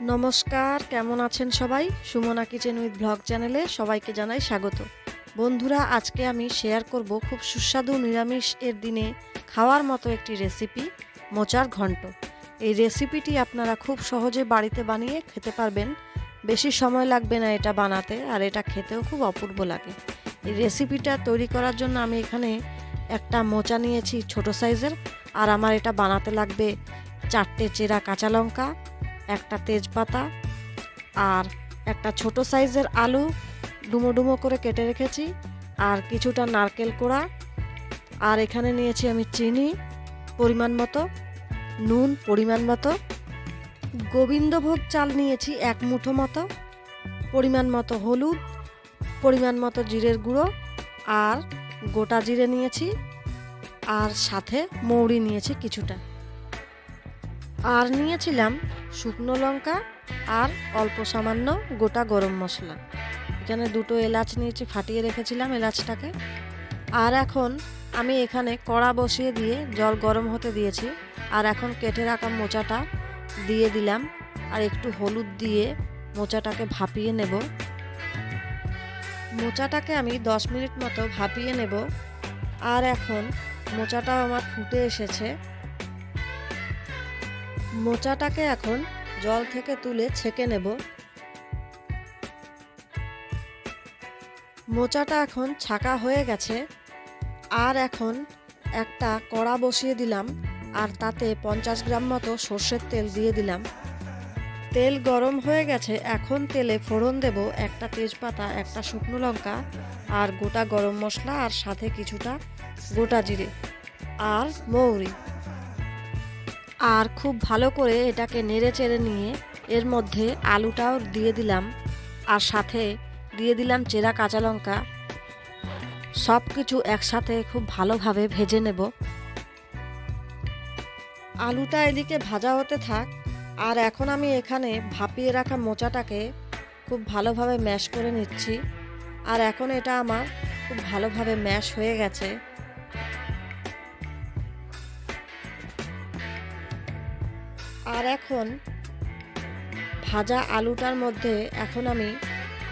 নমস্কার, কেমন আছেন সবাই? সুমনা কিচেন উইথ ব্লগ চ্যানেলে সবাইকে জানাই স্বাগত। বন্ধুরা, আজকে আমি শেয়ার করব খুব সুস্বাদু নিরামিষ এর দিনে খাওয়ার মতো একটি রেসিপি, মোচার ঘন্ট। এই রেসিপিটি আপনারা খুব সহজে বাড়িতে বানিয়ে খেতে পারবেন। বেশি সময় লাগবে না এটা বানাতে, আর এটা খেতেও খুব অপূর্ব লাগে। এই রেসিপিটা তৈরি করার জন্য আমি এখানে একটা মোচা নিয়েছি ছোট সাইজের, আর আমার এটা বানাতে লাগবে 4টে চেরা কাঁচা লঙ্কা, একটা তেজপাতা, আর একটা ছোট সাইজের আলু ডুমো ডুমো করে কেটে রেখেছি, আর কিছুটা নারকেল কোড়া, আর এখানে নিয়েছি আমি চিনি পরিমাণ মতো, নুন পরিমাণ মতো, গোবিন্দভোগ চাল নিয়েছি 1 মুঠো মতো, পরিমাণ মতো হলুদ, পরিমাণ মতো জিরের গুঁড়ো, আর গোটা জিরে নিয়েছি, আর সাথে মৌরি নিয়েছি কিছুটা, আর নিয়েছিলাম শুকনো লঙ্কা, আর অল্প সামান্য গোটা গরম মশলা। এখানে 2টো এলাচ নিয়েছি, ফাটিয়ে রেখেছিলাম এলাচটাকে। আর এখন আমি এখানে কড়া বসিয়ে দিয়ে জল গরম হতে দিয়েছি, আর এখন কেটে রাখা মোচাটা দিয়ে দিলাম, আর একটু হলুদ দিয়ে মোচাটাকে ভাপিয়ে নেব। মোচাটাকে আমি 10 মিনিট মতো ভাপিয়ে নেব। আর এখন মোচাটাও আমার ফুটে এসেছে। মোচাটাকে এখন জল থেকে তুলে ছেঁকে নেব। মোচাটা এখন ছাঁকা হয়ে গেছে। আর এখন একটা কড়া বসিয়ে দিলাম, আর তাতে 50 গ্রাম মতো সর্ষের তেল দিয়ে দিলাম। তেল গরম হয়ে গেছে। এখন তেলে ফোড়ন দেব একটা তেজপাতা, একটা শুকনো লঙ্কা, আর গোটা গরম মশলা, আর সাথে কিছুটা গোটা জিরে আর মৌরি। আর খুব ভালো করে এটাকে নেড়ে চেড়ে নিয়ে এর মধ্যে আলুটাও দিয়ে দিলাম, আর সাথে দিয়ে দিলাম চেরা কাঁচা লঙ্কা। সব কিছু একসাথে খুব ভালোভাবে ভেজে নেব। আলুটা এদিকে ভাজা হতে থাক, আর এখন আমি এখানে ভাপিয়ে রাখা মোচাটাকে খুব ভালোভাবে ম্যাশ করে নিচ্ছি। আর এখন এটা আমার খুব ভালোভাবে ম্যাশ হয়ে গেছে। আর এখন ভাজা আলুটার মধ্যে এখন আমি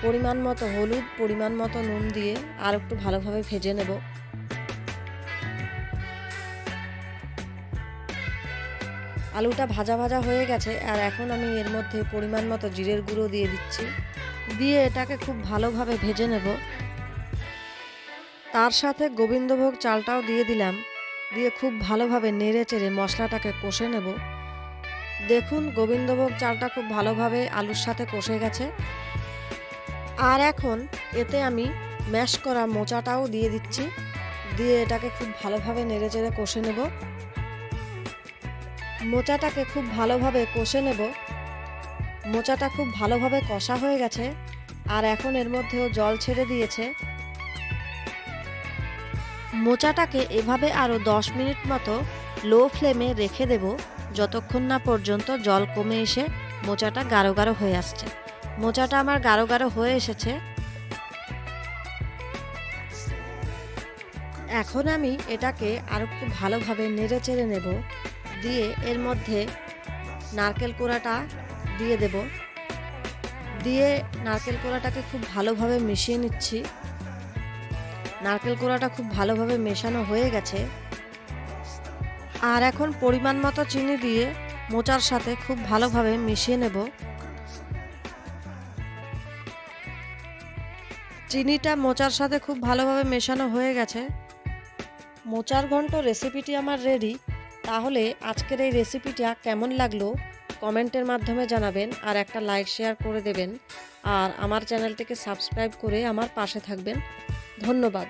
পরিমাণ মতো হলুদ, পরিমাণ মতো নুন দিয়ে আর একটু ভালোভাবে ভেজে নেব। আলুটা ভাজা ভাজা হয়ে গেছে, আর এখন আমি এর মধ্যে পরিমাণ মতো জিরের গুঁড়ো দিয়ে দিচ্ছি, দিয়ে এটাকে খুব ভালোভাবে ভেজে নেব। তার সাথে গোবিন্দভোগ চালটাও দিয়ে দিলাম, দিয়ে খুব ভালোভাবে নেড়ে চেড়ে মশলাটাকে কষে নেব। দেখুন, গোবিন্দভোগ চালটা খুব ভালোভাবে আলুর সাথে কষে গেছে। আর এখন এতে আমি ম্যাশ করা মোচাটাও দিয়ে দিচ্ছি, দিয়ে এটাকে খুব ভালোভাবে নেড়ে চেড়ে কষে নেব। মোচাটাকে খুব ভালোভাবে কষে নেব। মোচাটা খুব ভালোভাবে কষা হয়ে গেছে, আর এখন এর মধ্যেও জল ছেড়ে দিয়েছে। মোচাটাকে এভাবে আরও 10 মিনিট মতো লো ফ্লেমে রেখে দেব, যতক্ষণ না পর্যন্ত জল কমে এসে মোচাটা গাঢ় গাঢ় হয়ে আসছে। মোচাটা আমার গাঢ় গাঢ় হয়ে এসেছে। এখন আমি এটাকে আরও খুব ভালোভাবে নেড়ে চেড়ে নেব, দিয়ে এর মধ্যে নারকেল কোড়াটা দিয়ে দেব, দিয়ে নারকেল কোড়াটাকে খুব ভালোভাবে মিশিয়ে নিচ্ছি। নারকেল কোড়াটা খুব ভালোভাবে মেশানো হয়ে গেছে। আর এখন পরিমাণ মতো চিনি দিয়ে মোচার সাথে খুব ভালোভাবে মিশিয়ে নেব। চিনিটা মোচার সাথে খুব ভালোভাবে মেশানো হয়ে গেছে। মোচার ঘন্ট রেসিপিটি আমার রেডি। তাহলে আজকের এই রেসিপিটা কেমন লাগলো কমেন্টের মাধ্যমে জানাবেন, আর একটা লাইক শেয়ার করে দেবেন, আর আমার চ্যানেলটিকে সাবস্ক্রাইব করে আমার পাশে থাকবেন। ধন্যবাদ।